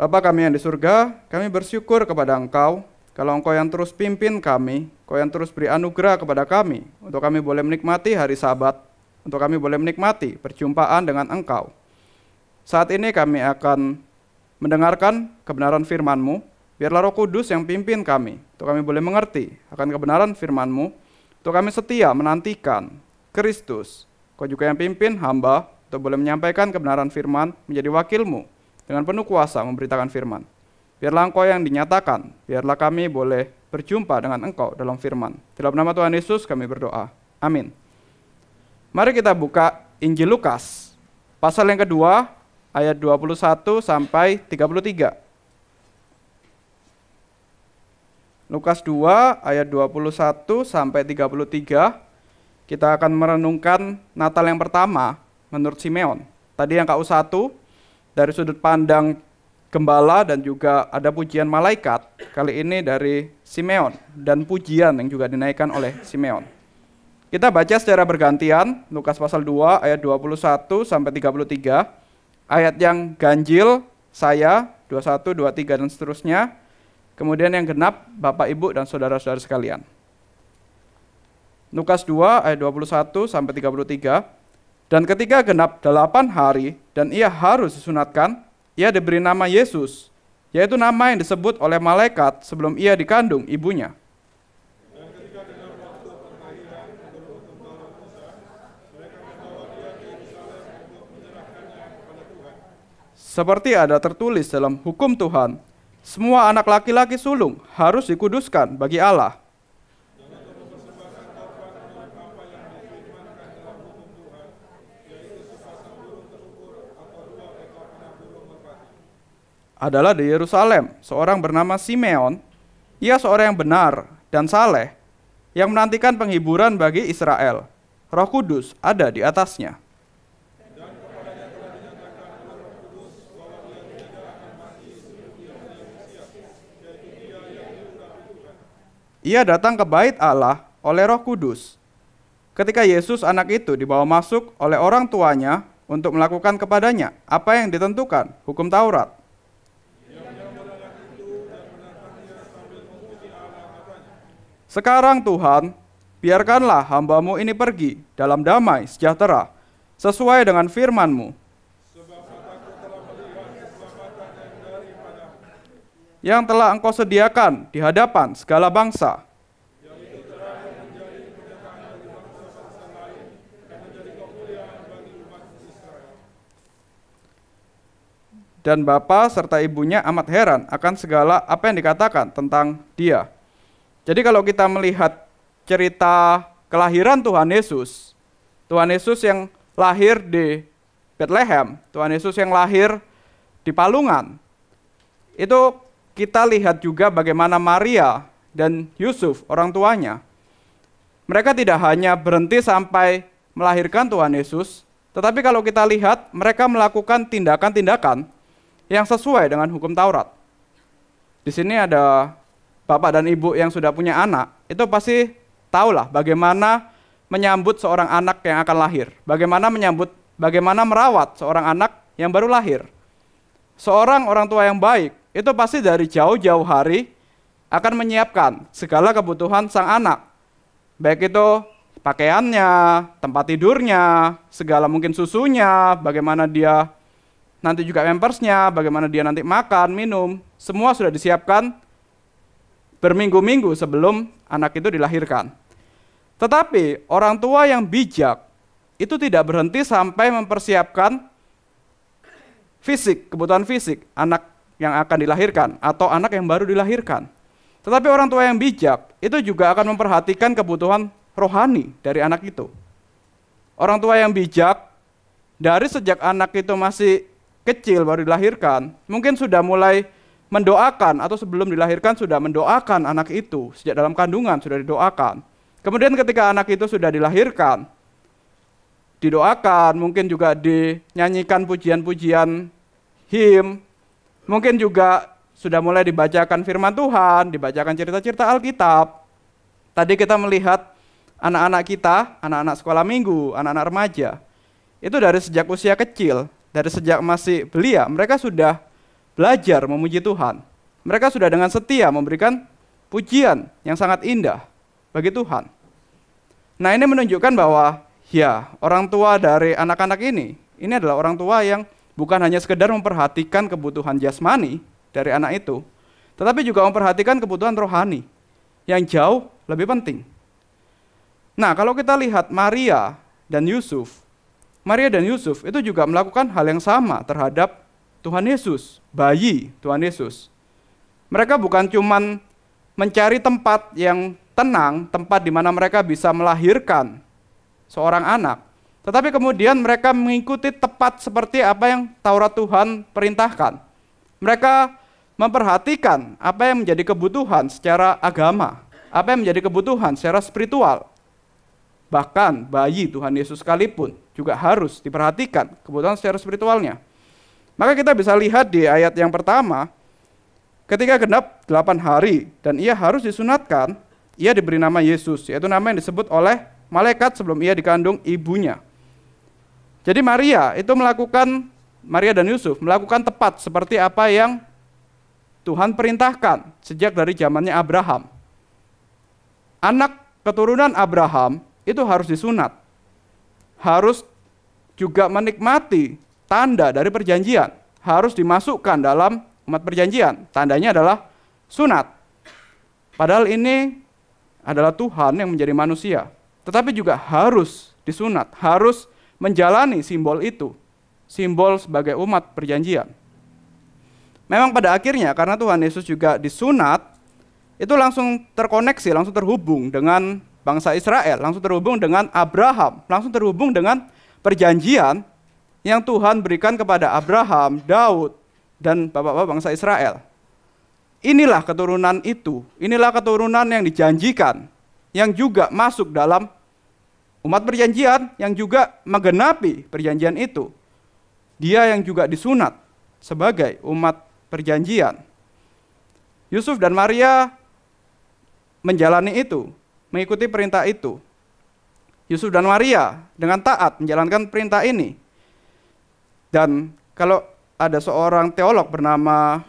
Bapa kami yang di surga, kami bersyukur kepada Engkau, kalau Engkau yang terus pimpin kami, Engkau yang terus beri anugerah kepada kami, untuk kami boleh menikmati hari Sabat, untuk kami boleh menikmati perjumpaan dengan Engkau. Saat ini kami akan mendengarkan kebenaran firman-Mu, biarlah Roh Kudus yang pimpin kami, untuk kami boleh mengerti akan kebenaran firman-Mu, untuk kami setia menantikan Kristus. Kau juga yang pimpin hamba, untuk boleh menyampaikan kebenaran firman menjadi wakil-Mu, dengan penuh kuasa memberitakan firman. Biarlah Engkau yang dinyatakan, biarlah kami boleh berjumpa dengan Engkau dalam firman. Dalam nama Tuhan Yesus kami berdoa. Amin. Mari kita buka Injil Lukas, pasal yang kedua, ayat 21 sampai 33. Lukas 2, ayat 21 sampai 33, kita akan merenungkan Natal yang pertama menurut Simeon. Tadi yang KU1, dari sudut pandang gembala dan juga ada pujian malaikat. Kali ini dari Simeon dan pujian yang juga dinaikkan oleh Simeon. Kita baca secara bergantian, Lukas pasal 2 ayat 21 sampai 33. Ayat yang ganjil saya 21, 23 dan seterusnya. Kemudian yang genap Bapak Ibu dan saudara-saudara sekalian. Lukas 2 ayat 21 sampai 33. Dan ketika genap 8 hari dan ia harus disunatkan, ia diberi nama Yesus, yaitu nama yang disebut oleh malaikat sebelum ia dikandung ibunya. Seperti ada tertulis dalam hukum Tuhan, semua anak laki-laki sulung harus dikuduskan bagi Allah. Adalah di Yerusalem, seorang bernama Simeon. Ia seorang yang benar dan saleh, yang menantikan penghiburan bagi Israel. Roh Kudus ada di atasnya. Ia datang ke bait Allah oleh Roh Kudus. Ketika Yesus anak itu dibawa masuk oleh orang tuanya untuk melakukan kepadanya apa yang ditentukan hukum Taurat. Sekarang Tuhan, biarkanlah hamba-Mu ini pergi dalam damai sejahtera, sesuai dengan firman-Mu. Yang telah Engkau sediakan di hadapan segala bangsa. Dan bapa serta ibunya amat heran akan segala apa yang dikatakan tentang dia. Jadi kalau kita melihat cerita kelahiran Tuhan Yesus yang lahir di Bethlehem, Tuhan Yesus yang lahir di Palungan, itu kita lihat juga bagaimana Maria dan Yusuf, orang tuanya, mereka tidak hanya berhenti sampai melahirkan Tuhan Yesus, tetapi kalau kita lihat mereka melakukan tindakan-tindakan yang sesuai dengan hukum Taurat. Di sini ada bapak dan ibu yang sudah punya anak, itu pasti tahulah bagaimana menyambut seorang anak yang akan lahir, bagaimana merawat seorang anak yang baru lahir. Seorang orang tua yang baik, itu pasti dari jauh-jauh hari akan menyiapkan segala kebutuhan sang anak, baik itu pakaiannya, tempat tidurnya, segala mungkin susunya, bagaimana dia nanti juga pampersnya, bagaimana dia nanti makan, minum, semua sudah disiapkan berminggu-minggu sebelum anak itu dilahirkan. Tetapi orang tua yang bijak itu tidak berhenti sampai mempersiapkan kebutuhan fisik anak yang akan dilahirkan atau anak yang baru dilahirkan. Tetapi orang tua yang bijak itu juga akan memperhatikan kebutuhan rohani dari anak itu. Orang tua yang bijak dari sejak anak itu masih kecil baru dilahirkan, mungkin sudah mulai mendoakan atau sebelum dilahirkan sudah mendoakan anak itu, sejak dalam kandungan sudah didoakan. Kemudian ketika anak itu sudah dilahirkan, didoakan, mungkin juga dinyanyikan pujian-pujian him, mungkin juga sudah mulai dibacakan firman Tuhan, dibacakan cerita-cerita Alkitab. Tadi kita melihat anak-anak kita, anak-anak sekolah minggu, anak-anak remaja, itu dari sejak usia kecil, dari sejak masih belia, mereka sudah belajar memuji Tuhan. Mereka sudah dengan setia memberikan pujian yang sangat indah bagi Tuhan. Nah, ini menunjukkan bahwa ya, orang tua dari anak-anak ini adalah orang tua yang bukan hanya sekedar memperhatikan kebutuhan jasmani dari anak itu, tetapi juga memperhatikan kebutuhan rohani yang jauh lebih penting. Nah, kalau kita lihat Maria dan Yusuf itu juga melakukan hal yang sama terhadap Tuhan Yesus, bayi Tuhan Yesus. Mereka bukan cuman mencari tempat yang tenang, tempat di mana mereka bisa melahirkan seorang anak, tetapi kemudian mereka mengikuti tepat seperti apa yang Taurat Tuhan perintahkan. Mereka memperhatikan apa yang menjadi kebutuhan secara agama, apa yang menjadi kebutuhan secara spiritual. Bahkan bayi Tuhan Yesus sekalipun juga harus diperhatikan kebutuhan secara spiritualnya. Maka kita bisa lihat di ayat yang pertama, ketika genap 8 hari dan ia harus disunatkan, ia diberi nama Yesus, yaitu nama yang disebut oleh malaikat sebelum ia dikandung ibunya. Jadi Maria dan Yusuf melakukan tepat seperti apa yang Tuhan perintahkan sejak dari zamannya Abraham. Anak keturunan Abraham itu harus disunat, harus juga menikmati tanda dari perjanjian, harus dimasukkan dalam umat perjanjian. Tandanya adalah sunat. Padahal ini adalah Tuhan yang menjadi manusia, tetapi juga harus disunat, harus menjalani simbol itu, simbol sebagai umat perjanjian. Memang pada akhirnya karena Tuhan Yesus juga disunat, itu langsung terkoneksi, langsung terhubung dengan bangsa Israel, langsung terhubung dengan Abraham, langsung terhubung dengan perjanjian yang Tuhan berikan kepada Abraham, Daud, dan bapak-bapak bangsa Israel. Inilah keturunan itu, inilah keturunan yang dijanjikan, yang juga masuk dalam umat perjanjian, yang juga menggenapi perjanjian itu. Dia yang juga disunat sebagai umat perjanjian. Yusuf dan Maria menjalani itu, mengikuti perintah itu. Yusuf dan Maria dengan taat menjalankan perintah ini. Dan kalau ada seorang teolog bernama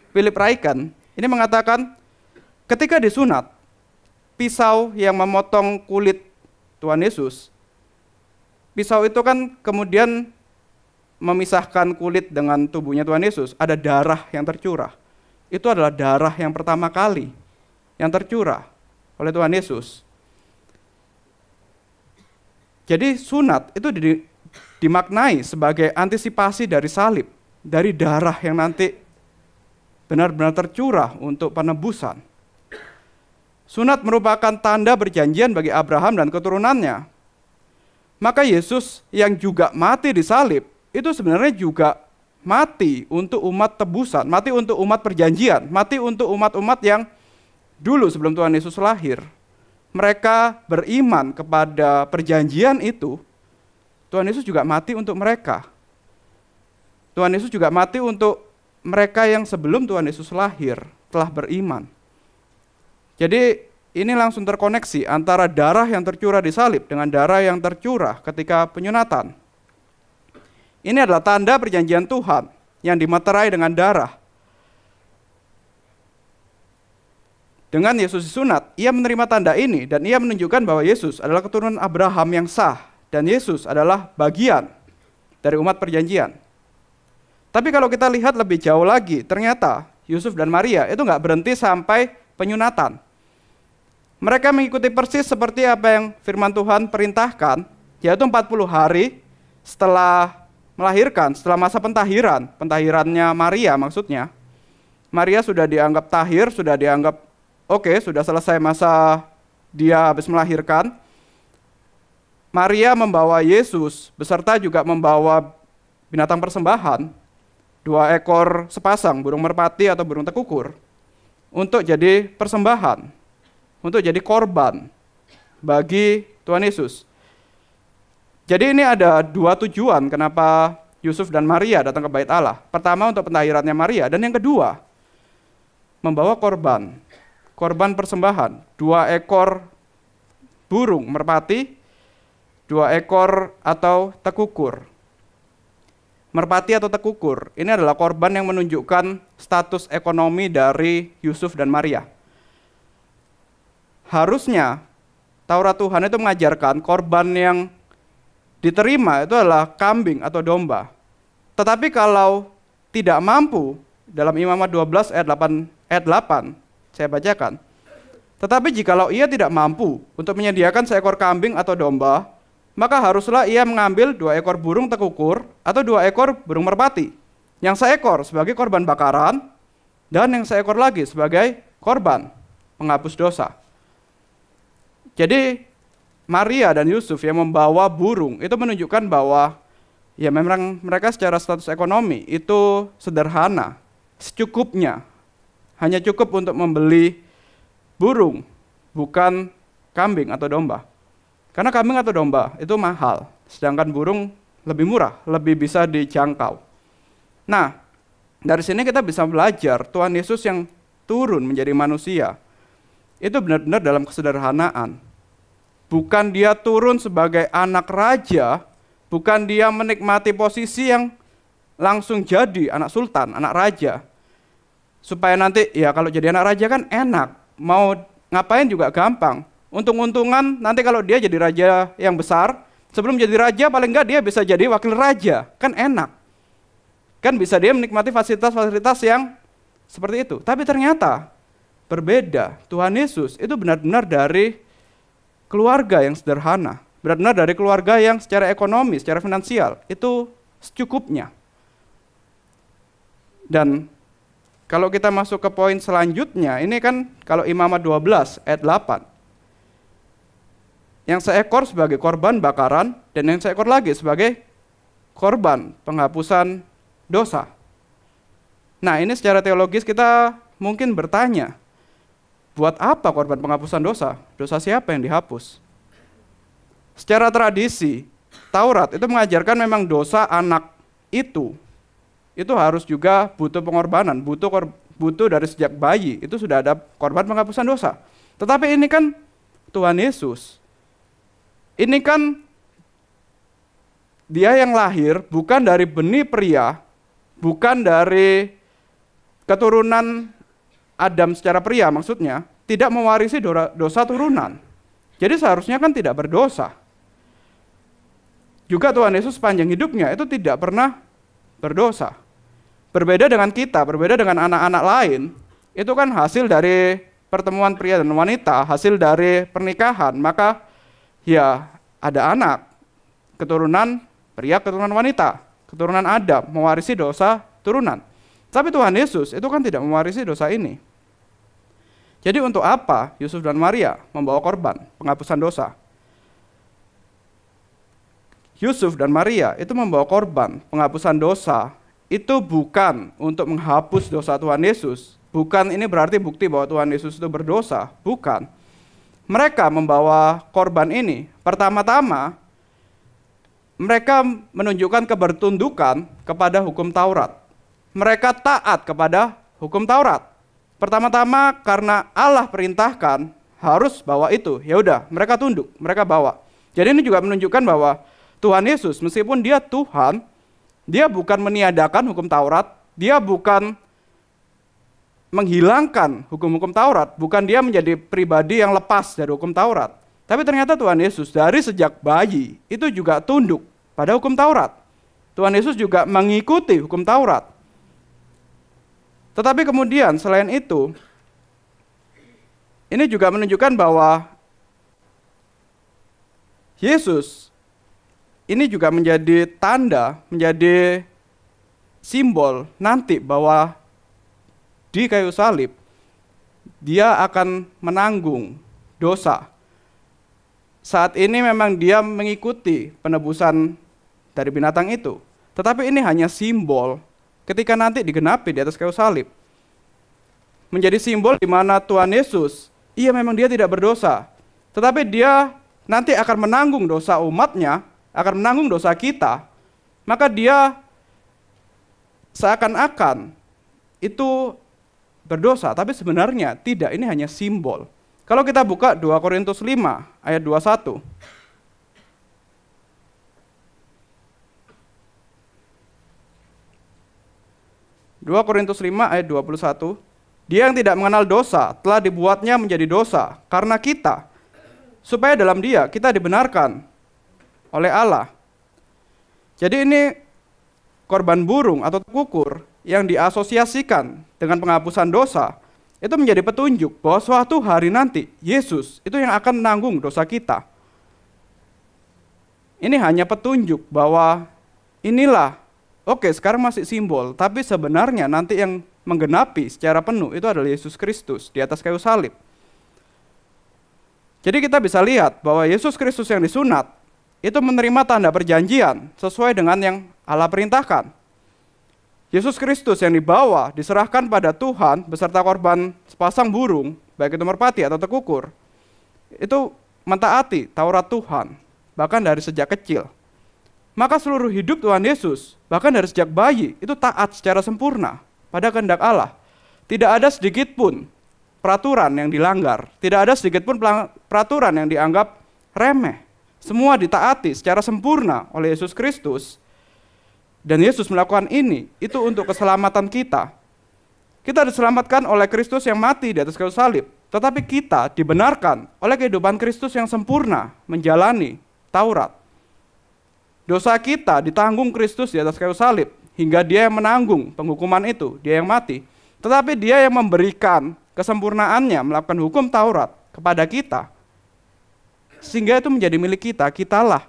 Philip Ryken, ini mengatakan ketika disunat, pisau yang memotong kulit Tuhan Yesus, pisau itu kan kemudian memisahkan kulit dengan tubuhnya Tuhan Yesus, ada darah yang tercurah. Itu adalah darah yang pertama kali yang tercurah oleh Tuhan Yesus. Jadi sunat itu dimaknai sebagai antisipasi dari salib, dari darah yang nanti benar-benar tercurah untuk penebusan. Sunat merupakan tanda perjanjian bagi Abraham dan keturunannya. Maka Yesus yang juga mati di salib, itu sebenarnya juga mati untuk umat tebusan, mati untuk umat perjanjian, mati untuk umat-umat yang dulu sebelum Tuhan Yesus lahir. Mereka beriman kepada perjanjian itu, Tuhan Yesus juga mati untuk mereka. Tuhan Yesus juga mati untuk mereka yang sebelum Tuhan Yesus lahir telah beriman. Jadi ini langsung terkoneksi antara darah yang tercurah di salib dengan darah yang tercurah ketika penyunatan. Ini adalah tanda perjanjian Tuhan yang dimeterai dengan darah. Dengan Yesus disunat, ia menerima tanda ini dan ia menunjukkan bahwa Yesus adalah keturunan Abraham yang sah dan Yesus adalah bagian dari umat perjanjian. Tapi kalau kita lihat lebih jauh lagi, ternyata Yusuf dan Maria itu nggak berhenti sampai penyunatan. Mereka mengikuti persis seperti apa yang firman Tuhan perintahkan, yaitu 40 hari setelah melahirkan, setelah masa pentahirannya Maria maksudnya. Maria sudah dianggap tahir, sudah dianggap oke, sudah selesai masa dia habis melahirkan. Maria membawa Yesus beserta juga membawa binatang persembahan, 2 ekor sepasang burung merpati atau burung tekukur, untuk jadi persembahan, untuk jadi korban bagi Tuhan Yesus. Jadi ini ada 2 tujuan kenapa Yusuf dan Maria datang ke bait Allah. Pertama untuk pentahirannya Maria, dan yang kedua membawa korban persembahan, 2 ekor burung merpati, 2 ekor atau tekukur. merpati atau tekukur. Ini adalah korban yang menunjukkan status ekonomi dari Yusuf dan Maria. Harusnya Taurat Tuhan itu mengajarkan korban yang diterima itu adalah kambing atau domba. Tetapi kalau tidak mampu, dalam Imamat 12 ayat 8 saya bacakan. Tetapi jikalau ia tidak mampu untuk menyediakan seekor kambing atau domba, maka haruslah ia mengambil 2 ekor burung tekukur atau 2 ekor burung merpati, yang seekor sebagai korban bakaran dan yang seekor lagi sebagai korban penghapus dosa. Jadi Maria dan Yusuf yang membawa burung itu menunjukkan bahwa ya memang mereka secara status ekonomi itu sederhana, secukupnya, hanya cukup untuk membeli burung, bukan kambing atau domba. Karena kambing atau domba itu mahal, sedangkan burung lebih murah, lebih bisa dijangkau. Nah, dari sini kita bisa belajar Tuhan Yesus yang turun menjadi manusia, itu benar-benar dalam kesederhanaan. Bukan dia turun sebagai anak raja, bukan dia menikmati posisi yang langsung jadi anak sultan, anak raja. Supaya nanti, ya kalau jadi anak raja kan enak, mau ngapain juga gampang. Untung-untungan nanti kalau dia jadi raja yang besar, sebelum jadi raja paling enggak dia bisa jadi wakil raja, kan enak. Kan bisa dia menikmati fasilitas-fasilitas yang seperti itu. Tapi ternyata berbeda. Tuhan Yesus itu benar-benar dari keluarga yang sederhana, benar-benar dari keluarga yang secara ekonomi, secara finansial itu secukupnya. Dan kalau kita masuk ke poin selanjutnya, ini kan kalau Imamat 12 ayat 8. Yang seekor sebagai korban bakaran dan yang seekor lagi sebagai korban penghapusan dosa. Nah, ini secara teologis kita mungkin bertanya, buat apa korban penghapusan dosa? Dosa siapa yang dihapus? Secara tradisi, Taurat itu mengajarkan memang dosa anak itu harus juga butuh pengorbanan, butuh dari sejak bayi, itu sudah ada korban penghapusan dosa. Tetapi ini kan Tuhan Yesus, ini kan dia yang lahir bukan dari benih pria, bukan dari keturunan Adam secara pria maksudnya, tidak mewarisi dosa turunan. Jadi seharusnya kan tidak berdosa. Juga Tuhan Yesus sepanjang hidupnya itu tidak pernah berdosa. Berbeda dengan kita, berbeda dengan anak-anak lain, itu kan hasil dari pertemuan pria dan wanita, hasil dari pernikahan, maka ya ada anak, keturunan pria, keturunan wanita, keturunan Adam, mewarisi dosa turunan. Tapi Tuhan Yesus itu kan tidak mewarisi dosa ini. Jadi untuk apa Yusuf dan Maria membawa korban penghapusan dosa? Yusuf dan Maria itu membawa korban penghapusan dosa itu bukan untuk menghapus dosa Tuhan Yesus. Bukan ini berarti bukti bahwa Tuhan Yesus itu berdosa. Bukan. Mereka membawa korban ini, pertama-tama mereka menunjukkan kebertundukan kepada hukum Taurat. Mereka taat kepada hukum Taurat. Pertama-tama karena Allah perintahkan harus bawa itu. Ya udah, mereka tunduk, mereka bawa. Jadi ini juga menunjukkan bahwa Tuhan Yesus meskipun dia Tuhan, dia bukan meniadakan hukum Taurat, dia bukan menghilangkan hukum-hukum Taurat, bukan dia menjadi pribadi yang lepas dari hukum Taurat. Tapi ternyata Tuhan Yesus dari sejak bayi itu juga tunduk pada hukum Taurat. Tuhan Yesus juga mengikuti hukum Taurat. Tetapi kemudian selain itu, ini juga menunjukkan bahwa Yesus ini juga menjadi tanda, menjadi simbol nanti bahwa di kayu salib dia akan menanggung dosa. Saat ini memang dia mengikuti penebusan dari binatang itu, tetapi ini hanya simbol ketika nanti digenapi di atas kayu salib. Menjadi simbol di mana Tuhan Yesus, iya memang dia tidak berdosa, tetapi dia nanti akan menanggung dosa umatnya, akan menanggung dosa kita, maka dia seakan-akan itu berdosa, tapi sebenarnya tidak, ini hanya simbol. Kalau kita buka 2 Korintus 5 ayat 21. 2 Korintus 5 ayat 21. Dia yang tidak mengenal dosa telah dibuatnya menjadi dosa karena kita, supaya dalam dia kita dibenarkan oleh Allah. Jadi ini korban burung atau kukur yang diasosiasikan dengan penghapusan dosa, itu menjadi petunjuk bahwa suatu hari nanti Yesus itu yang akan menanggung dosa kita. Ini hanya petunjuk bahwa inilah, oke, sekarang masih simbol, tapi sebenarnya nanti yang menggenapi secara penuh itu adalah Yesus Kristus di atas kayu salib. Jadi kita bisa lihat bahwa Yesus Kristus yang disunat itu menerima tanda perjanjian sesuai dengan yang Allah perintahkan. Yesus Kristus yang dibawa, diserahkan pada Tuhan beserta korban sepasang burung, baik itu merpati atau tekukur, itu mentaati Taurat Tuhan, bahkan dari sejak kecil. Maka seluruh hidup Tuhan Yesus, bahkan dari sejak bayi, itu taat secara sempurna pada kehendak Allah. Tidak ada sedikit pun peraturan yang dilanggar, tidak ada sedikit pun peraturan yang dianggap remeh. Semua ditaati secara sempurna oleh Yesus Kristus. Dan Yesus melakukan ini, itu untuk keselamatan kita. Kita diselamatkan oleh Kristus yang mati di atas kayu salib. Tetapi kita dibenarkan oleh kehidupan Kristus yang sempurna, menjalani Taurat. Dosa kita ditanggung Kristus di atas kayu salib, hingga dia yang menanggung penghukuman itu, dia yang mati. Tetapi dia yang memberikan kesempurnaannya, melakukan hukum Taurat kepada kita. Sehingga itu menjadi milik kita, kitalah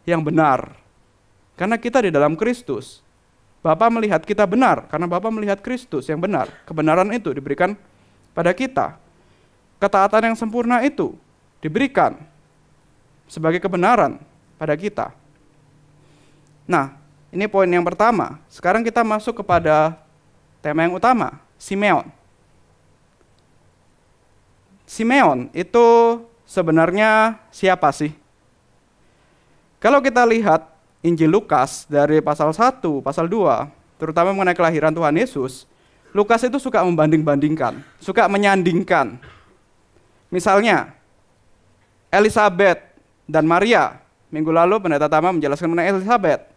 yang benar. Karena kita di dalam Kristus. Bapa melihat kita benar, karena Bapa melihat Kristus yang benar. Kebenaran itu diberikan pada kita. Ketaatan yang sempurna itu diberikan sebagai kebenaran pada kita. Nah, ini poin yang pertama. Sekarang kita masuk kepada tema yang utama, Simeon. Simeon itu sebenarnya siapa sih? Kalau kita lihat Injil Lukas dari pasal 1, pasal 2, terutama mengenai kelahiran Tuhan Yesus, Lukas itu suka membanding-bandingkan, suka menyandingkan. Misalnya, Elizabeth dan Maria. Minggu lalu pendeta Tama menjelaskan mengenai Elizabeth.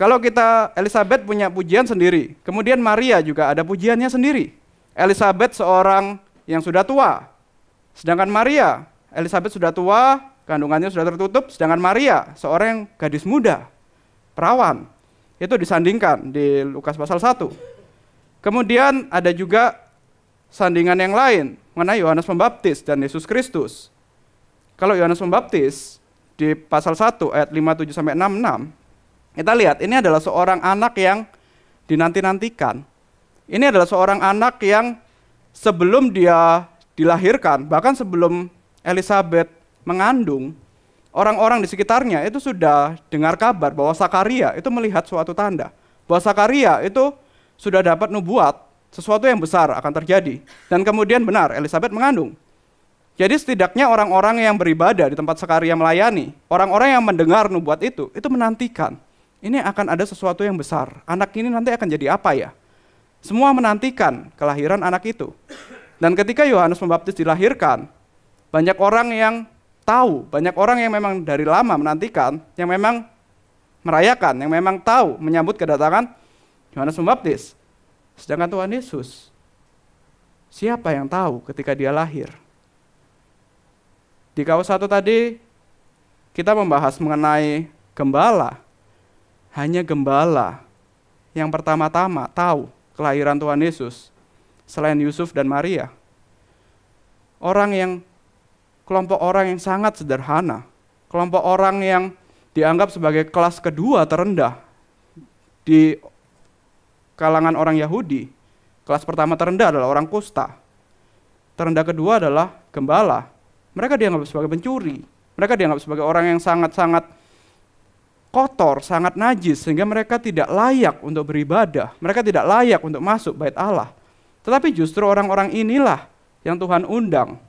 Kalau kita, Elizabeth punya pujian sendiri, kemudian Maria juga ada pujiannya sendiri. Elizabeth seorang yang sudah tua, sedangkan Maria, Elizabeth sudah tua, kandungannya sudah tertutup, sedangkan Maria seorang yang gadis muda, perawan. Itu disandingkan di Lukas pasal 1. Kemudian ada juga sandingan yang lain mengenai Yohanes Pembaptis dan Yesus Kristus. Kalau Yohanes Pembaptis di pasal 1 ayat 57 sampai 66, kita lihat ini adalah seorang anak yang dinanti-nantikan. Ini adalah seorang anak yang sebelum dia dilahirkan, bahkan sebelum Elizabeth mengandung, orang-orang di sekitarnya itu sudah dengar kabar bahwa Sakaria itu melihat suatu tanda. Bahwa Sakaria itu sudah dapat nubuat, sesuatu yang besar akan terjadi. Dan kemudian benar, Elizabeth mengandung. Jadi setidaknya orang-orang yang beribadah di tempat Sakaria melayani, orang-orang yang mendengar nubuat itu menantikan. Ini akan ada sesuatu yang besar. Anak ini nanti akan jadi apa ya? Semua menantikan kelahiran anak itu. Dan ketika Yohanes Pembaptis dilahirkan, banyak orang yang tahu, banyak orang yang memang dari lama menantikan, yang memang merayakan, yang memang tahu menyambut kedatangan Yohanes Pembaptis. Sedangkan Tuhan Yesus, siapa yang tahu ketika dia lahir? Di KW 1 tadi kita membahas mengenai gembala. Hanya gembala yang pertama-tama tahu kelahiran Tuhan Yesus selain Yusuf dan Maria. Kelompok orang yang sangat sederhana, kelompok orang yang dianggap sebagai kelas kedua terendah di kalangan orang Yahudi. Kelas pertama terendah adalah orang kusta. Terendah kedua adalah gembala. Mereka dianggap sebagai pencuri. Mereka dianggap sebagai orang yang sangat-sangat kotor, sangat najis, sehingga mereka tidak layak untuk beribadah. Mereka tidak layak untuk masuk bait Allah. Tetapi justru orang-orang inilah yang Tuhan undang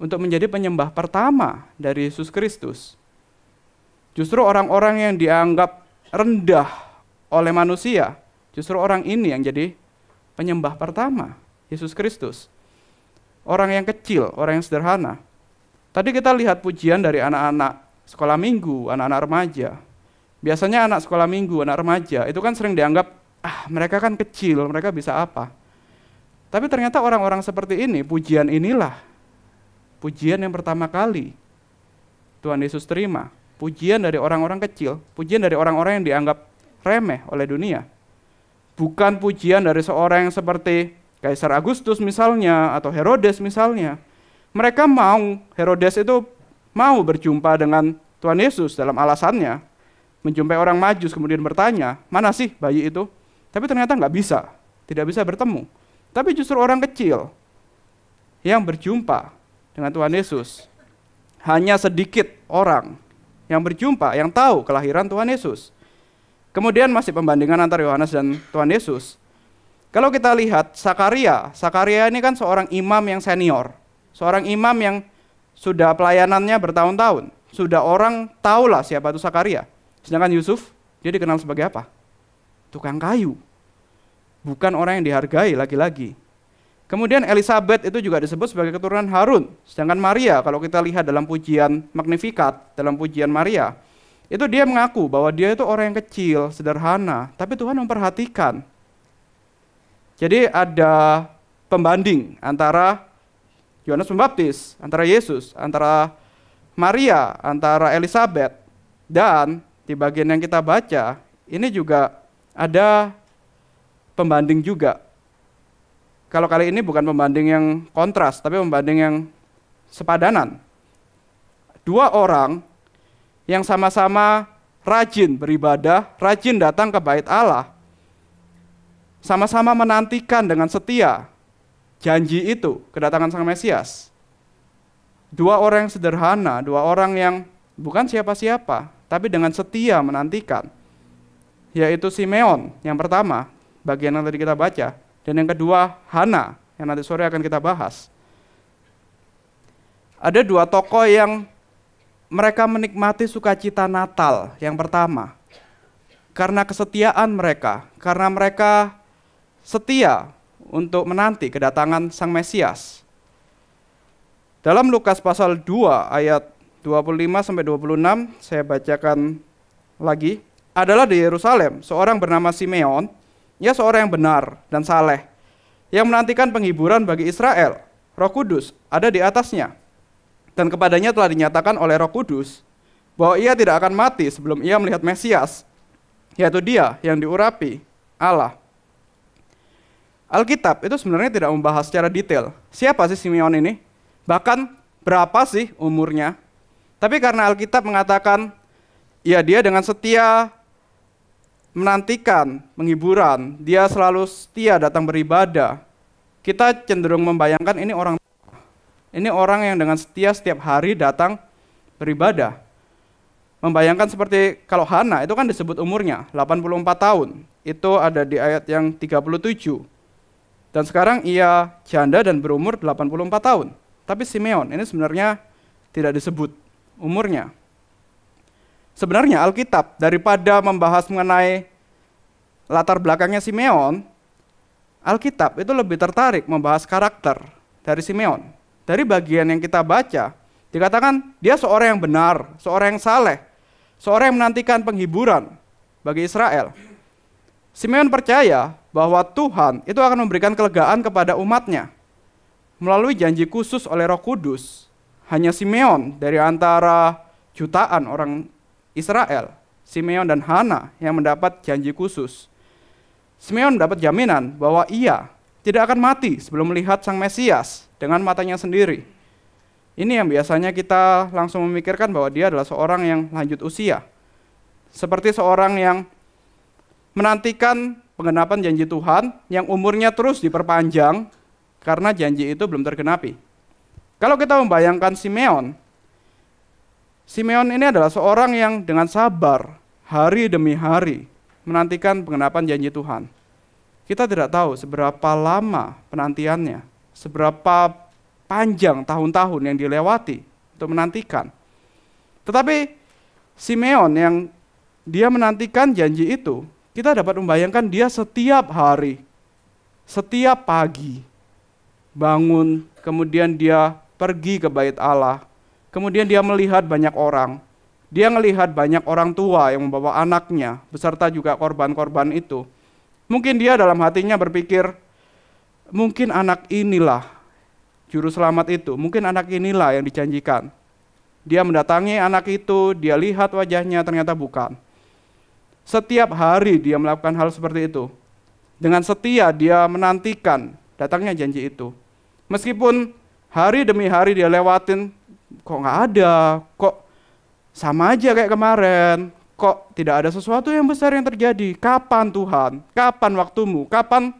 untuk menjadi penyembah pertama dari Yesus Kristus. Justru orang-orang yang dianggap rendah oleh manusia, justru orang ini yang jadi penyembah pertama Yesus Kristus. Orang yang kecil, orang yang sederhana. Tadi kita lihat pujian dari anak-anak sekolah minggu, anak-anak remaja. Biasanya anak sekolah minggu, anak remaja, itu kan sering dianggap Mereka kan kecil, mereka bisa apa? Tapi ternyata orang-orang seperti ini, pujian inilah pujian yang pertama kali Tuhan Yesus terima. Pujian dari orang-orang kecil, pujian dari orang-orang yang dianggap remeh oleh dunia. Bukan pujian dari seorang yang seperti Kaisar Agustus misalnya, atau Herodes misalnya. Mereka mau, Herodes itu mau berjumpa dengan Tuhan Yesus dalam alasannya. Menjumpai orang Majus kemudian bertanya, mana sih bayi itu? Tapi ternyata nggak bisa, tidak bisa bertemu. Tapi justru orang kecil yang berjumpa dengan Tuhan Yesus. Hanya sedikit orang yang berjumpa, yang tahu kelahiran Tuhan Yesus. Kemudian masih pembandingan antara Yohanes dan Tuhan Yesus. Kalau kita lihat Sakaria ini kan seorang imam yang senior. Seorang imam yang sudah pelayanannya bertahun-tahun. Sudah orang tahulah siapa itu Sakaria. Sedangkan Yusuf, dia dikenal sebagai apa? Tukang kayu. Bukan orang yang dihargai lagi-lagi. Kemudian Elizabeth itu juga disebut sebagai keturunan Harun. Sedangkan Maria, kalau kita lihat dalam pujian Magnificat, dalam pujian Maria, itu dia mengaku bahwa dia itu orang yang kecil, sederhana, tapi Tuhan memperhatikan. Jadi ada pembanding antara Yohanes Pembaptis, antara Yesus, antara Maria, antara Elizabeth, dan di bagian yang kita baca, ini juga ada pembanding juga. Kalau kali ini bukan pembanding yang kontras, tapi pembanding yang sepadanan. Dua orang yang sama-sama rajin beribadah, rajin datang ke bait Allah, sama-sama menantikan dengan setia janji itu, kedatangan Sang Mesias. Dua orang yang sederhana, dua orang yang bukan siapa-siapa, tapi dengan setia menantikan, yaitu Simeon yang pertama, bagian yang tadi kita baca, dan yang kedua Hana, yang nanti sore akan kita bahas. Ada dua tokoh yang mereka menikmati sukacita Natal. Yang pertama, karena kesetiaan mereka, karena mereka setia untuk menanti kedatangan Sang Mesias. Dalam Lukas pasal 2 ayat 25-26, saya bacakan lagi. Adalah di Yerusalem seorang bernama Simeon, ia seorang yang benar dan saleh, yang menantikan penghiburan bagi Israel. Roh Kudus ada di atasnya, dan kepadanya telah dinyatakan oleh Roh Kudus bahwa ia tidak akan mati sebelum ia melihat Mesias, yaitu dia yang diurapi Allah. Alkitab itu sebenarnya tidak membahas secara detail siapa sih Simeon ini, bahkan berapa sih umurnya. Tapi karena Alkitab mengatakan, ya dia dengan setia menantikan penghiburan, dia selalu setia datang beribadah, kita cenderung membayangkan ini orang yang dengan setia setiap hari datang beribadah. Membayangkan seperti kalau Hana itu kan disebut umurnya 84 tahun. Itu ada di ayat yang 37. Dan sekarang ia janda dan berumur 84 tahun. Tapi Simeon ini sebenarnya tidak disebut umurnya. Sebenarnya Alkitab daripada membahas mengenai latar belakangnya Simeon, Alkitab itu lebih tertarik membahas karakter dari Simeon. Dari bagian yang kita baca, dikatakan dia seorang yang benar, seorang yang saleh, seorang yang menantikan penghiburan bagi Israel. Simeon percaya bahwa Tuhan itu akan memberikan kelegaan kepada umatnya melalui janji khusus oleh Roh Kudus. Hanya Simeon dari antara jutaan orang Israel, Simeon dan Hana yang mendapat janji khusus. Simeon mendapat jaminan bahwa ia tidak akan mati sebelum melihat Sang Mesias dengan matanya sendiri. Ini yang biasanya kita langsung memikirkan bahwa dia adalah seorang yang lanjut usia. Seperti seorang yang menantikan penggenapan janji Tuhan yang umurnya terus diperpanjang karena janji itu belum tergenapi. Kalau kita membayangkan Simeon ini adalah seorang yang dengan sabar hari demi hari menantikan penggenapan janji Tuhan. Kita tidak tahu seberapa lama penantiannya, seberapa panjang tahun-tahun yang dilewati untuk menantikan. Tetapi Simeon yang dia menantikan janji itu, kita dapat membayangkan dia setiap hari, setiap pagi, bangun, kemudian dia pergi ke bait Allah, kemudian dia melihat banyak orang, dia melihat banyak orang tua yang membawa anaknya, beserta juga korban-korban itu. Mungkin dia dalam hatinya berpikir, mungkin anak inilah juru selamat itu, mungkin anak inilah yang dijanjikan. Dia mendatangi anak itu, dia lihat wajahnya, ternyata bukan. Setiap hari dia melakukan hal seperti itu. Dengan setia dia menantikan datangnya janji itu. Meskipun hari demi hari dia lewatin, kok nggak ada, kok sama aja kayak kemarin, kok tidak ada sesuatu yang besar yang terjadi. Kapan Tuhan? Kapan waktumu? Kapan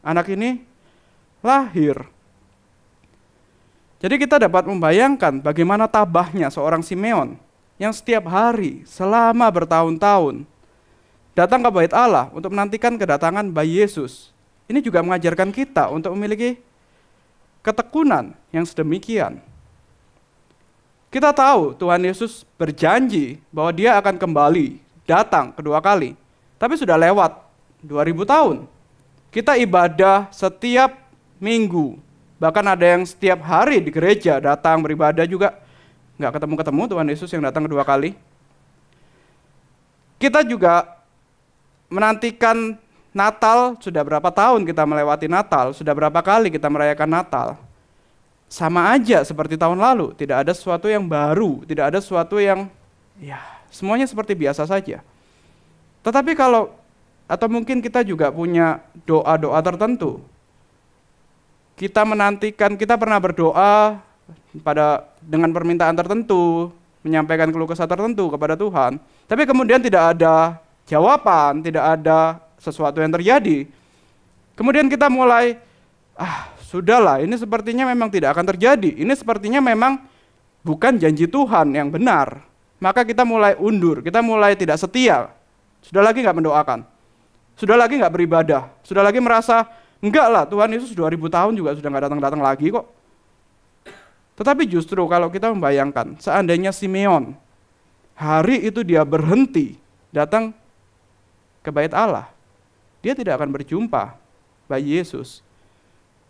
anak ini lahir? Jadi kita dapat membayangkan bagaimana tabahnya seorang Simeon yang setiap hari selama bertahun-tahun datang ke bait Allah untuk menantikan kedatangan bayi Yesus. Ini juga mengajarkan kita untuk memiliki ketekunan yang sedemikian. Kita tahu Tuhan Yesus berjanji bahwa dia akan kembali datang kedua kali. Tapi sudah lewat 2000 tahun. Kita ibadah setiap minggu. Bahkan ada yang setiap hari di gereja datang beribadah juga. Nggak ketemu-ketemu Tuhan Yesus yang datang kedua kali. Kita juga menantikan Natal, sudah berapa tahun kita melewati Natal, sudah berapa kali kita merayakan Natal. Sama aja seperti tahun lalu, tidak ada sesuatu yang baru, tidak ada sesuatu yang semuanya seperti biasa saja. Tetapi atau mungkin kita juga punya doa-doa tertentu. Kita menantikan, kita pernah berdoa dengan permintaan tertentu, menyampaikan keluh kesah tertentu kepada Tuhan, tapi kemudian tidak ada jawaban, tidak ada sesuatu yang terjadi. Kemudian kita mulai, sudahlah, ini sepertinya memang tidak akan terjadi. Ini sepertinya memang bukan janji Tuhan yang benar. Maka kita mulai undur, kita mulai tidak setia. Sudah lagi nggak mendoakan. Sudah lagi nggak beribadah. Sudah lagi merasa, enggak lah, Tuhan Yesus 2000 tahun juga sudah nggak datang-datang lagi kok. Tetapi justru kalau kita membayangkan, seandainya Simeon, hari itu dia berhenti datang ke bait Allah, dia tidak akan berjumpa bayi Yesus.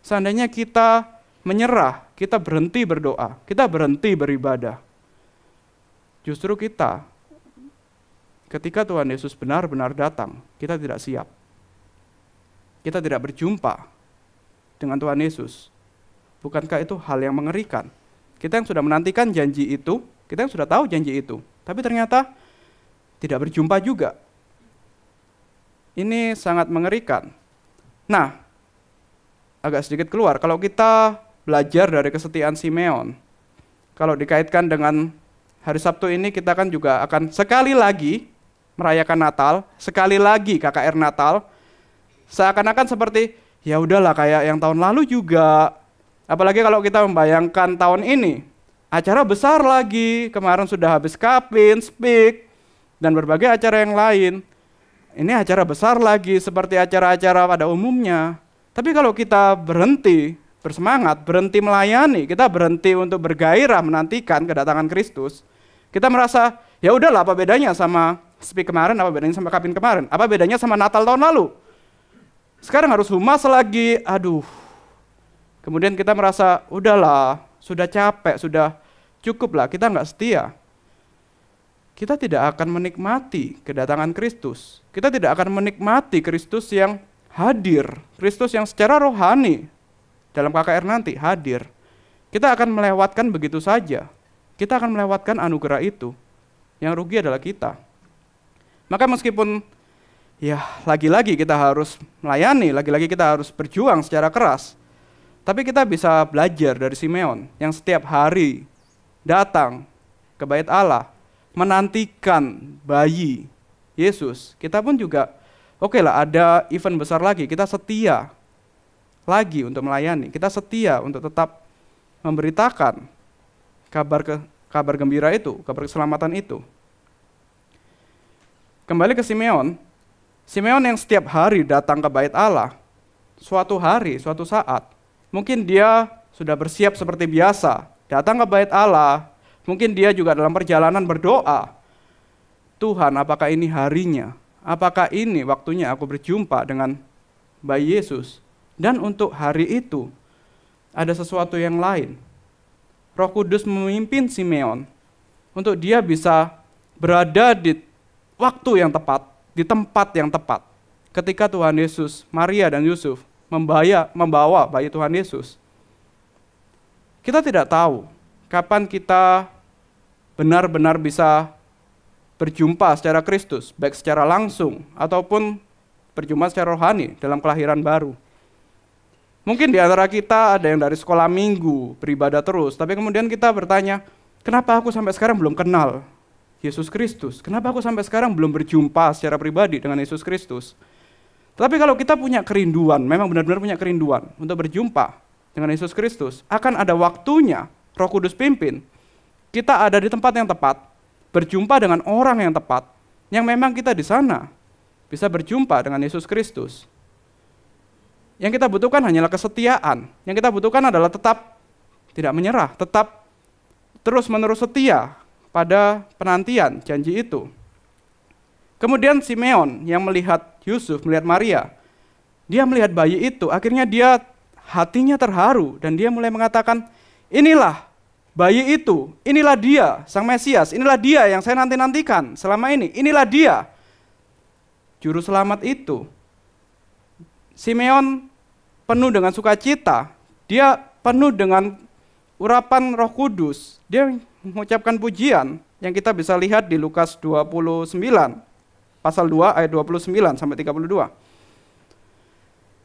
Seandainya kita menyerah, kita berhenti berdoa, kita berhenti beribadah. Justru kita, ketika Tuhan Yesus benar-benar datang, kita tidak siap. Kita tidak berjumpa dengan Tuhan Yesus. Bukankah itu hal yang mengerikan? Kita yang sudah menantikan janji itu, kita yang sudah tahu janji itu, tapi ternyata tidak berjumpa juga. Ini sangat mengerikan. Nah, agak sedikit keluar. Kalau kita belajar dari kesetiaan Simeon, kalau dikaitkan dengan hari Sabtu ini, kita kan juga akan sekali lagi merayakan Natal, sekali lagi KKR Natal, seakan-akan seperti, ya udahlah kayak yang tahun lalu juga. Apalagi kalau kita membayangkan tahun ini, acara besar lagi, kemarin sudah habis Kapin, Speak, dan berbagai acara yang lain. Ini acara besar lagi seperti acara-acara pada umumnya. Tapi kalau kita berhenti bersemangat, berhenti melayani, kita berhenti untuk bergairah menantikan kedatangan Kristus, kita merasa, ya udahlah, apa bedanya sama Speak kemarin, apa bedanya sama Kapin kemarin, apa bedanya sama Natal tahun lalu. Sekarang harus humas lagi, aduh. Kemudian kita merasa, udahlah, sudah capek, sudah cukup lah, kita nggak setia. Kita tidak akan menikmati kedatangan Kristus. Kita tidak akan menikmati Kristus yang hadir, Kristus yang secara rohani dalam KKR nanti hadir. Kita akan melewatkan begitu saja. Kita akan melewatkan anugerah itu. Yang rugi adalah kita. Maka meskipun lagi-lagi kita harus melayani, lagi-lagi kita harus berjuang secara keras, tapi kita bisa belajar dari Simeon yang setiap hari datang ke bait Allah, menantikan bayi Yesus. Kita pun juga, oke lah, ada event besar lagi, kita setia lagi untuk melayani, kita setia untuk tetap memberitakan kabar gembira itu, kabar keselamatan itu. Kembali ke Simeon yang setiap hari datang ke bait Allah, suatu hari, suatu saat, mungkin dia sudah bersiap seperti biasa, datang ke bait Allah, mungkin dia juga dalam perjalanan berdoa, Tuhan, apakah ini harinya? Apakah ini waktunya aku berjumpa dengan bayi Yesus? Dan untuk hari itu, ada sesuatu yang lain. Roh Kudus memimpin Simeon untuk dia bisa berada di waktu yang tepat, di tempat yang tepat, ketika Tuhan Yesus, Maria dan Yusuf membawa bayi Tuhan Yesus. Kita tidak tahu kapan kita benar-benar bisa berjumpa secara Kristus, baik secara langsung ataupun berjumpa secara rohani dalam kelahiran baru. Mungkin di antara kita ada yang dari sekolah minggu beribadah terus, tapi kemudian kita bertanya, kenapa aku sampai sekarang belum kenal Yesus Kristus? Kenapa aku sampai sekarang belum berjumpa secara pribadi dengan Yesus Kristus? Tapi kalau kita punya kerinduan, memang benar-benar punya kerinduan untuk berjumpa dengan Yesus Kristus, akan ada waktunya Roh Kudus pimpin. Kita ada di tempat yang tepat, berjumpa dengan orang yang tepat, yang memang kita di sana bisa berjumpa dengan Yesus Kristus. Yang kita butuhkan hanyalah kesetiaan. Yang kita butuhkan adalah tetap tidak menyerah, tetap terus-menerus setia pada penantian janji itu. Kemudian Simeon yang melihat Yusuf, melihat Maria, dia melihat bayi itu, akhirnya dia hatinya terharu dan dia mulai mengatakan, inilah bayi itu, inilah dia, Sang Mesias, inilah dia yang saya nanti-nantikan selama ini, inilah dia, Juru Selamat itu. Simeon penuh dengan sukacita, dia penuh dengan urapan Roh Kudus, dia mengucapkan pujian yang kita bisa lihat di Lukas 29, pasal 2 ayat 29 sampai 32.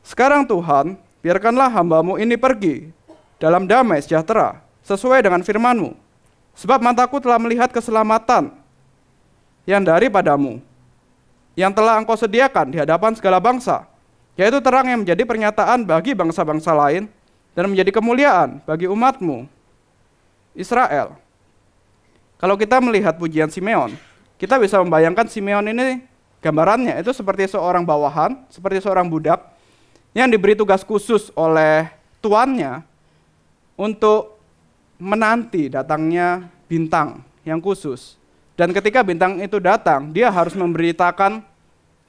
Sekarang Tuhan, biarkanlah hamba-Mu ini pergi dalam damai sejahtera, sesuai dengan firman-Mu. Sebab mataku telah melihat keselamatan yang daripadamu, yang telah Engkau sediakan di hadapan segala bangsa, yaitu terang yang menjadi pernyataan bagi bangsa-bangsa lain, dan menjadi kemuliaan bagi umat-Mu, Israel. Kalau kita melihat pujian Simeon, kita bisa membayangkan Simeon ini gambarannya itu seperti seorang bawahan, seperti seorang budak yang diberi tugas khusus oleh tuannya untuk menanti datangnya bintang yang khusus. Dan ketika bintang itu datang, dia harus memberitakan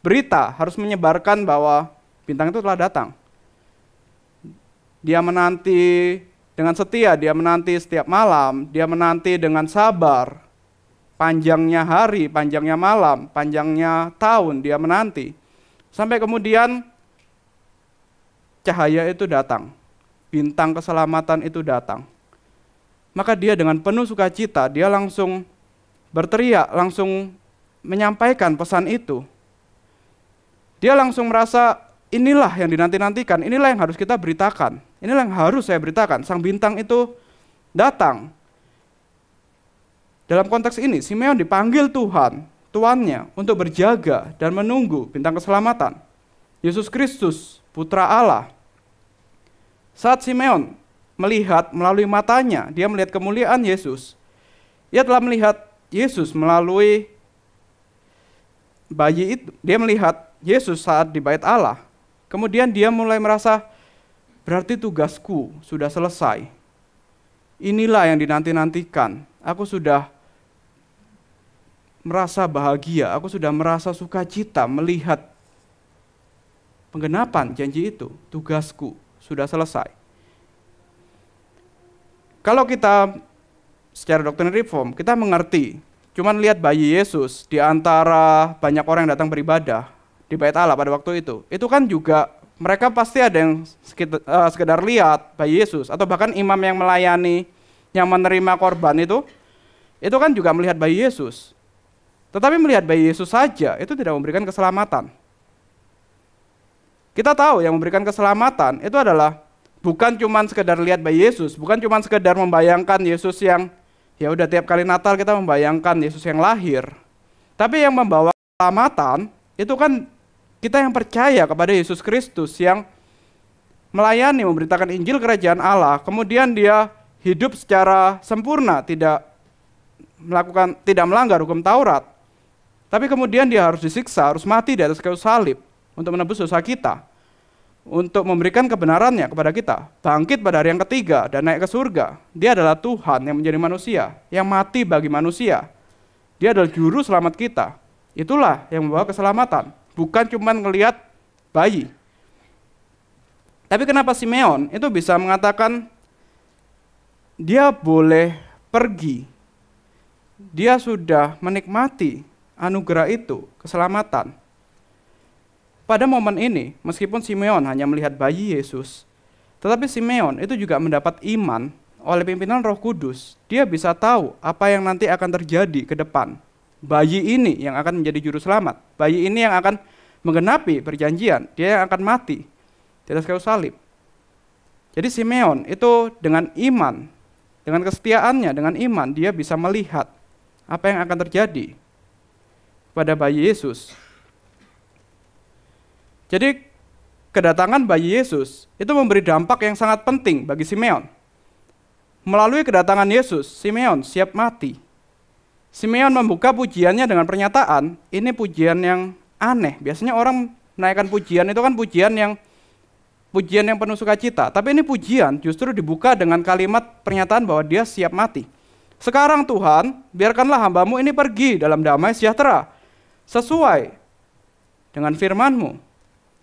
berita, harus menyebarkan bahwa bintang itu telah datang. Dia menanti dengan setia, dia menanti setiap malam, dia menanti dengan sabar. Panjangnya hari, panjangnya malam, panjangnya tahun dia menanti. Sampai kemudian cahaya itu datang, bintang keselamatan itu datang. Maka dia dengan penuh sukacita, dia langsung berteriak, langsung menyampaikan pesan itu. Dia langsung merasa, inilah yang dinanti-nantikan, inilah yang harus kita beritakan, inilah yang harus saya beritakan. Sang bintang itu datang. Dalam konteks ini, Simeon dipanggil Tuhan, tuannya, untuk berjaga dan menunggu bintang keselamatan, Yesus Kristus, Putra Allah. Saat Simeon melihat melalui matanya, dia melihat kemuliaan Yesus. Ia telah melihat Yesus melalui bayi itu. Dia melihat Yesus saat di bait Allah. Kemudian dia mulai merasa, berarti tugasku sudah selesai. Inilah yang dinanti-nantikan. Aku sudah merasa bahagia, aku sudah merasa sukacita melihat penggenapan janji itu. Tugasku sudah selesai. Kalau kita secara doktrin reform, kita mengerti, cuman lihat bayi Yesus di antara banyak orang yang datang beribadah di bait Allah pada waktu itu kan juga mereka pasti ada yang sekedar lihat bayi Yesus, atau bahkan imam yang melayani, yang menerima korban itu kan juga melihat bayi Yesus. Tetapi melihat bayi Yesus saja itu tidak memberikan keselamatan. Kita tahu yang memberikan keselamatan itu adalah bukan cuma sekedar lihat bayi Yesus, bukan cuma sekedar membayangkan Yesus yang ya udah tiap kali Natal kita membayangkan Yesus yang lahir. Tapi yang membawa keselamatan itu kan kita yang percaya kepada Yesus Kristus, yang melayani, memberitakan Injil Kerajaan Allah, kemudian dia hidup secara sempurna, tidak melanggar hukum Taurat. Tapi kemudian dia harus disiksa, harus mati di atas kayu salib untuk menebus dosa kita, untuk memberikan kebenarannya kepada kita, bangkit pada hari yang ketiga dan naik ke surga. Dia adalah Tuhan yang menjadi manusia, yang mati bagi manusia. Dia adalah juru selamat kita. Itulah yang membawa keselamatan, bukan cuma ngelihat bayi. Tapi kenapa Simeon itu bisa mengatakan dia boleh pergi, dia sudah menikmati anugerah itu, keselamatan. pada momen ini, meskipun Simeon hanya melihat bayi Yesus, tetapi Simeon itu juga mendapat iman oleh pimpinan Roh Kudus. Dia bisa tahu apa yang nanti akan terjadi ke depan. Bayi ini yang akan menjadi juru selamat. Bayi ini yang akan menggenapi perjanjian. Dia yang akan mati di atas kayu salib. Jadi Simeon itu dengan iman, dengan kesetiaannya, dengan iman, dia bisa melihat apa yang akan terjadi pada bayi Yesus. Jadi kedatangan bayi Yesus itu memberi dampak yang sangat penting bagi Simeon. Melalui kedatangan Yesus, Simeon siap mati. Simeon membuka pujiannya dengan pernyataan, ini pujian yang aneh. Biasanya orang menaikkan pujian itu kan pujian yang penuh sukacita. Tapi ini pujian justru dibuka dengan kalimat pernyataan bahwa dia siap mati. Sekarang Tuhan, biarkanlah hamba-Mu ini pergi dalam damai sejahtera, sesuai dengan firman-Mu.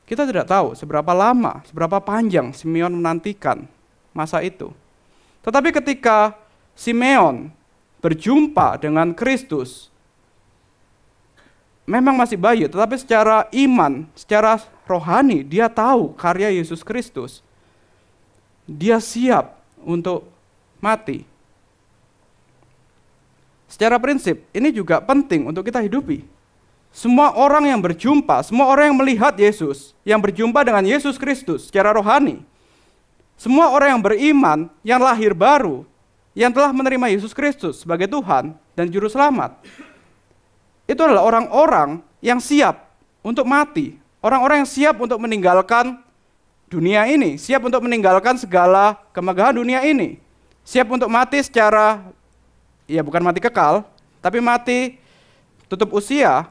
Kita tidak tahu seberapa lama, seberapa panjang Simeon menantikan masa itu. Tetapi ketika Simeon berjumpa dengan Kristus, memang masih bayi, tetapi secara iman, secara rohani, dia tahu karya Yesus Kristus. Dia siap untuk mati. Secara prinsip, ini juga penting untuk kita hidupi. Semua orang yang berjumpa, semua orang yang melihat Yesus, yang berjumpa dengan Yesus Kristus secara rohani, semua orang yang beriman, yang lahir baru, yang telah menerima Yesus Kristus sebagai Tuhan dan Juru Selamat, itu adalah orang-orang yang siap untuk mati. Orang-orang yang siap untuk meninggalkan dunia ini, siap untuk meninggalkan segala kemegahan dunia ini, siap untuk mati secara, ya bukan mati kekal, tapi mati tutup usia,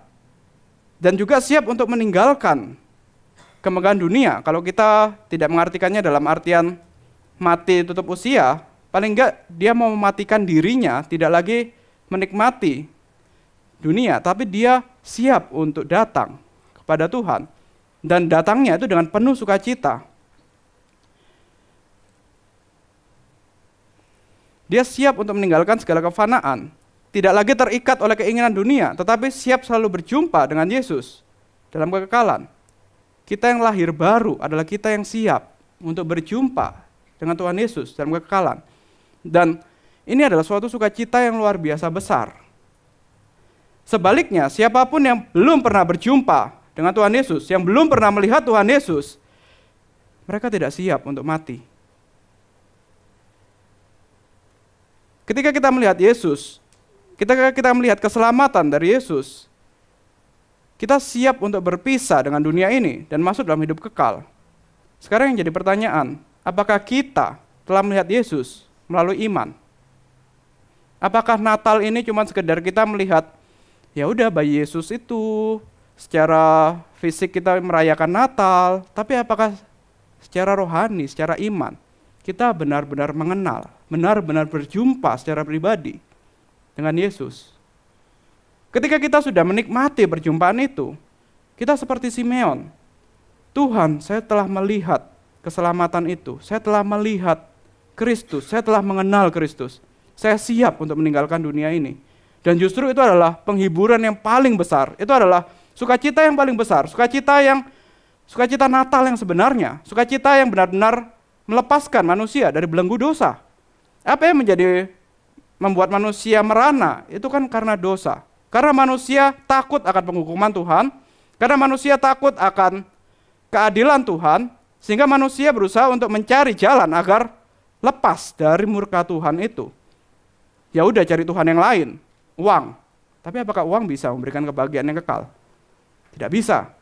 dan juga siap untuk meninggalkan kemegahan dunia. Kalau kita tidak mengartikannya dalam artian mati tutup usia, paling enggak dia mau mematikan dirinya, tidak lagi menikmati dunia, tapi dia siap untuk datang kepada Tuhan. Dan datangnya itu dengan penuh sukacita. Dia siap untuk meninggalkan segala kefanaan, tidak lagi terikat oleh keinginan dunia, tetapi siap selalu berjumpa dengan Yesus dalam kekekalan. Kita yang lahir baru adalah kita yang siap untuk berjumpa dengan Tuhan Yesus dalam kekekalan. Dan ini adalah suatu sukacita yang luar biasa besar. Sebaliknya, siapapun yang belum pernah berjumpa dengan Tuhan Yesus, yang belum pernah melihat Tuhan Yesus, mereka tidak siap untuk mati. Ketika kita melihat Yesus, ketika kita melihat keselamatan dari Yesus, kita siap untuk berpisah dengan dunia ini dan masuk dalam hidup kekal. Sekarang yang jadi pertanyaan, apakah kita telah melihat Yesus melalui iman? Apakah Natal ini cuma sekedar kita melihat, ya udah bayi Yesus itu, secara fisik kita merayakan Natal, tapi apakah secara rohani, secara iman, kita benar-benar mengenal, benar-benar berjumpa secara pribadi dengan Yesus? Ketika kita sudah menikmati perjumpaan itu, kita seperti Simeon. Tuhan, saya telah melihat keselamatan itu, saya telah melihat Kristus, saya telah mengenal Kristus. Saya siap untuk meninggalkan dunia ini. Dan justru itu adalah penghiburan yang paling besar. Itu adalah sukacita yang paling besar, sukacita Natal yang sebenarnya, sukacita yang benar-benar melepaskan manusia dari belenggu dosa. Apa yang membuat manusia merana? Itu kan karena dosa. Karena manusia takut akan penghukuman Tuhan, karena manusia takut akan keadilan Tuhan, sehingga manusia berusaha untuk mencari jalan agar lepas dari murka Tuhan itu. Ya udah cari Tuhan yang lain, uang. Tapi apakah uang bisa memberikan kebahagiaan yang kekal? Tidak bisa.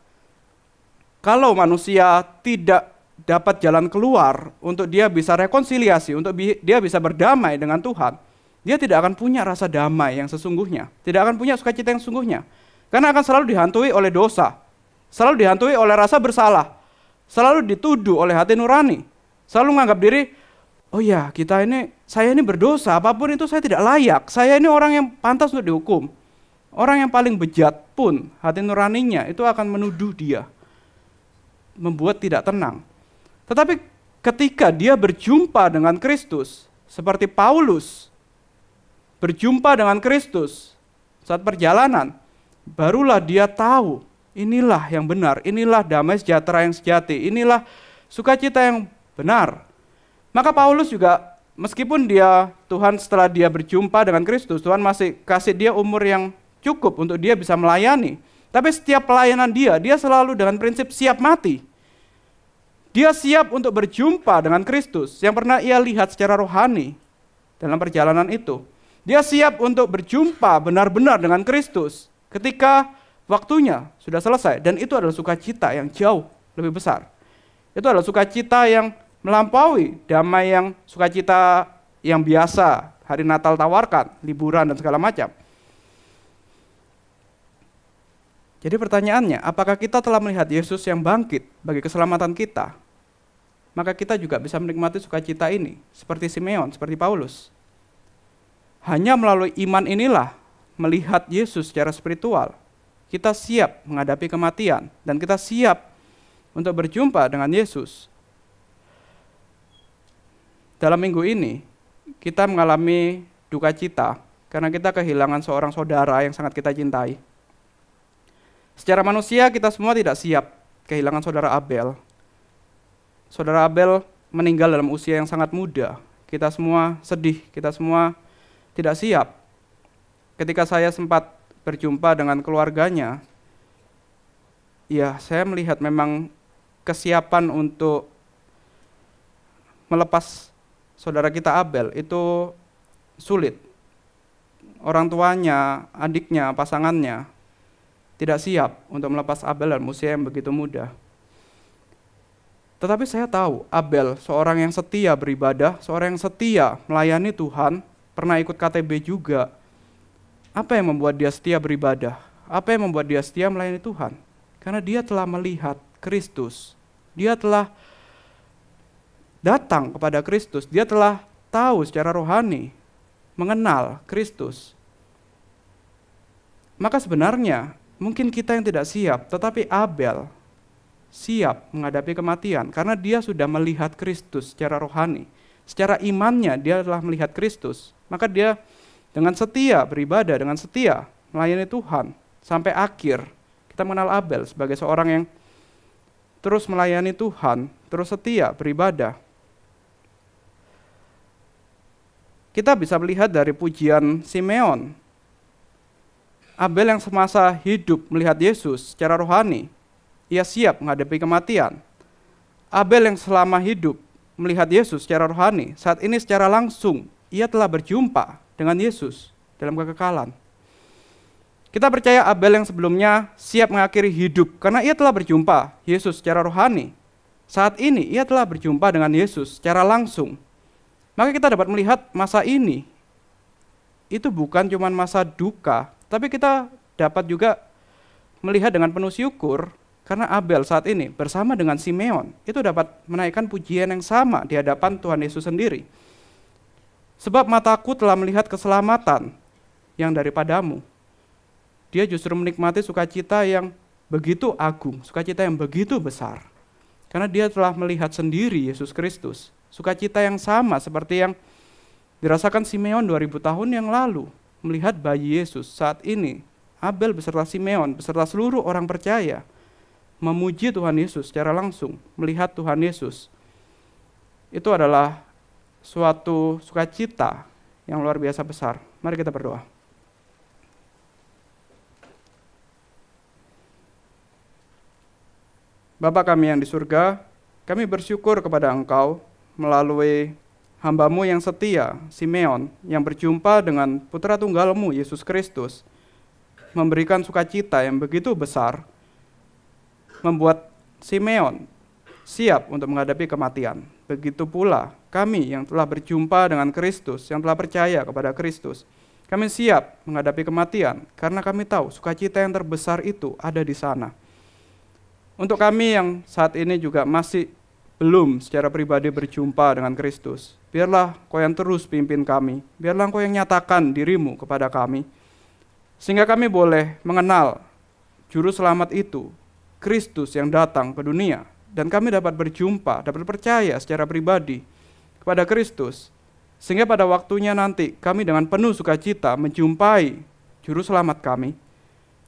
Kalau manusia tidak dapat jalan keluar untuk dia bisa rekonsiliasi, untuk dia bisa berdamai dengan Tuhan, dia tidak akan punya rasa damai yang sesungguhnya, tidak akan punya sukacita yang sesungguhnya. Karena akan selalu dihantui oleh dosa, selalu dihantui oleh rasa bersalah, selalu dituduh oleh hati nurani, selalu menganggap diri, oh ya saya ini berdosa, apapun itu saya tidak layak, saya ini orang yang pantas untuk dihukum. Orang yang paling bejat pun hati nuraninya itu akan menuduh dia, membuat tidak tenang. Tetapi ketika dia berjumpa dengan Kristus, seperti Paulus berjumpa dengan Kristus saat perjalanan, barulah dia tahu Inilah yang benar, inilah damai sejahtera yang sejati, inilah sukacita yang benar. Maka Paulus juga, meskipun Tuhan setelah dia berjumpa dengan Kristus, Tuhan masih kasih dia umur yang cukup untuk dia bisa melayani. Tapi setiap pelayanan dia selalu dengan prinsip siap mati. Dia siap untuk berjumpa dengan Kristus yang pernah ia lihat secara rohani dalam perjalanan itu. Dia siap untuk berjumpa benar-benar dengan Kristus ketika waktunya sudah selesai. Dan itu adalah sukacita yang jauh lebih besar. Itu adalah sukacita yang melampaui damai yang sukacita yang biasa hari Natal tawarkan, liburan dan segala macam. Jadi pertanyaannya, apakah kita telah melihat Yesus yang bangkit bagi keselamatan kita? Maka kita juga bisa menikmati sukacita ini, seperti Simeon, seperti Paulus. Hanya melalui iman inilah, melihat Yesus secara spiritual, kita siap menghadapi kematian, dan kita siap untuk berjumpa dengan Yesus. Dalam minggu ini, kita mengalami duka cita, karena kita kehilangan seorang saudara yang sangat kita cintai. Secara manusia kita semua tidak siap kehilangan saudara Abel. Saudara Abel meninggal dalam usia yang sangat muda. Kita semua sedih, kita semua tidak siap. Ketika saya sempat berjumpa dengan keluarganya, ya saya melihat memang kesiapan untuk melepas saudara kita Abel itu sulit. Orang tuanya, adiknya, pasangannya tidak siap untuk melepas Abel dalam usia yang begitu muda. Tetapi saya tahu Abel seorang yang setia beribadah, seorang yang setia melayani Tuhan, pernah ikut KTB juga. Apa yang membuat dia setia beribadah? Apa yang membuat dia setia melayani Tuhan? Karena dia telah melihat Kristus. Dia telah datang kepada Kristus. Dia telah tahu secara rohani, mengenal Kristus. Maka sebenarnya mungkin kita yang tidak siap, tetapi Abel siap menghadapi kematian karena dia sudah melihat Kristus secara rohani. Secara imannya dia telah melihat Kristus. Maka dia dengan setia beribadah, dengan setia melayani Tuhan sampai akhir. Kita mengenal Abel sebagai seorang yang terus melayani Tuhan, terus setia beribadah. Kita bisa melihat dari pujian Simeon. Abel yang semasa hidup melihat Yesus secara rohani, ia siap menghadapi kematian. Abel yang selama hidup melihat Yesus secara rohani, saat ini secara langsung, ia telah berjumpa dengan Yesus dalam kekekalan. Kita percaya Abel yang sebelumnya siap mengakhiri hidup, karena ia telah berjumpa Yesus secara rohani. Saat ini ia telah berjumpa dengan Yesus secara langsung. Maka kita dapat melihat masa ini, itu bukan cuma masa duka, tapi kita dapat juga melihat dengan penuh syukur karena Abel saat ini bersama dengan Simeon itu dapat menaikkan pujian yang sama di hadapan Tuhan Yesus sendiri. Sebab mataku telah melihat keselamatan yang daripadamu. Dia justru menikmati sukacita yang begitu agung, sukacita yang begitu besar. Karena dia telah melihat sendiri Yesus Kristus. Sukacita yang sama seperti yang dirasakan Simeon 2000 tahun yang lalu. Melihat bayi Yesus saat ini, Abel beserta Simeon, beserta seluruh orang percaya, memuji Tuhan Yesus secara langsung, melihat Tuhan Yesus. Itu adalah suatu sukacita yang luar biasa besar. Mari kita berdoa. Bapa kami yang di surga, kami bersyukur kepada Engkau melalui hamba-Mu yang setia, Simeon, yang berjumpa dengan Putra Tunggal-Mu, Yesus Kristus, memberikan sukacita yang begitu besar, membuat Simeon siap untuk menghadapi kematian. Begitu pula kami yang telah berjumpa dengan Kristus, yang telah percaya kepada Kristus, kami siap menghadapi kematian, karena kami tahu sukacita yang terbesar itu ada di sana. Untuk kami yang saat ini juga masih belum secara pribadi berjumpa dengan Kristus, biarlah Kau yang terus pimpin kami, biarlah Kau yang nyatakan diri-Mu kepada kami, sehingga kami boleh mengenal Juru Selamat itu, Kristus yang datang ke dunia, dan kami dapat berjumpa, dapat percaya secara pribadi kepada Kristus, sehingga pada waktunya nanti kami dengan penuh sukacita menjumpai Juru Selamat kami.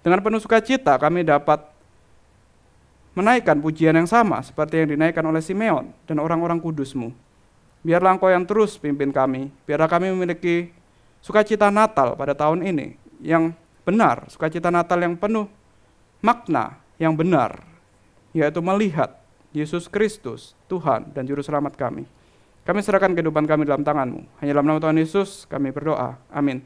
Dengan penuh sukacita kami dapat menaikkan pujian yang sama seperti yang dinaikkan oleh Simeon dan orang-orang kudus-Mu. Biarlah Engkau yang terus pimpin kami, biarlah kami memiliki sukacita Natal pada tahun ini yang benar, sukacita Natal yang penuh makna yang benar, yaitu melihat Yesus Kristus, Tuhan dan Juru Selamat kami. Kami serahkan kehidupan kami dalam tangan-Mu. Hanya dalam nama Tuhan Yesus kami berdoa. Amin.